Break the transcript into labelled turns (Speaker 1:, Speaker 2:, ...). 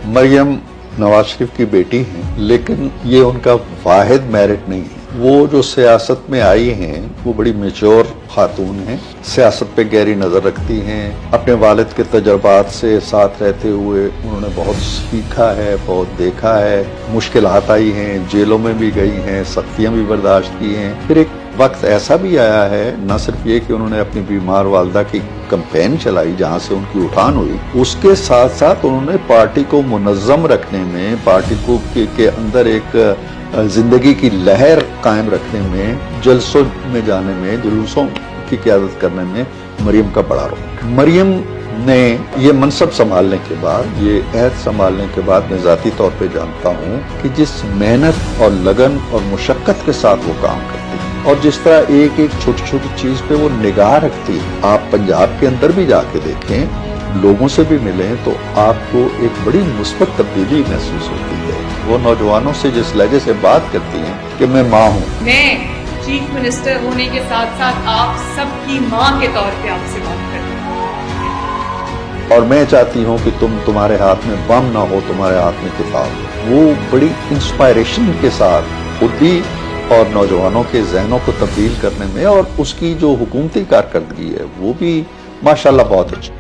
Speaker 1: मरियम नवाज शरीफ की बेटी हैं, लेकिन ये उनका वाहिद मेरिट नहीं है। वो जो सियासत में आई हैं वो बड़ी मेच्योर खातून हैं, सियासत पे गहरी नज़र रखती हैं। अपने वालिद के तजर्बात से साथ रहते हुए उन्होंने बहुत सीखा है, बहुत देखा है, मुश्किलात आई हैं, जेलों में भी गई हैं, सख्तियाँ भी बर्दाश्त की हैं। फिर एक वक्त ऐसा भी आया है, न सिर्फ ये कि उन्होंने अपनी बीमार वालदा की कैंपेन चलाई जहां से उनकी उठान हुई, उसके साथ साथ उन्होंने पार्टी को मुनज़्ज़म रखने में, पार्टी को के अंदर एक जिंदगी की लहर कायम रखने में, जलसों में जाने में, जुलूसों की क़यादत करने में मरियम का बड़ा रोल। मरियम ने ये मनसब संभालने के बाद, ये अहद संभालने के बाद मैं ज़ाती तौर पे जानता हूँ कि जिस मेहनत और लगन और मुशक्क़त के साथ वो काम करती है और जिस तरह एक एक छोटी छोटी चीज़ पे वो निगाह रखती है। आप पंजाब के अंदर भी जाके देखें, लोगों से भी मिलें तो आपको एक बड़ी मुस्बत तब्दीली महसूस होती है। वो नौजवानों से जिस लहजे से बात करती हैं कि मैं माँ हूँ।
Speaker 2: मैं चीफ मिनिस्टर होने के साथ साथ आप सबकी माँ के तौर पे आपसे बात करती हूँ
Speaker 1: और मैं चाहती हूँ कि तुम्हारे हाथ में बम ना हो, तुम्हारे हाथ में किताब। वो बड़ी इंस्पायरेशन के साथ खुद भी और नौजवानों के जहनों को तब्दील करने में, और उसकी जो हुकूमती कारकर्दगी है वो भी माशाल्लाह बहुत अच्छी।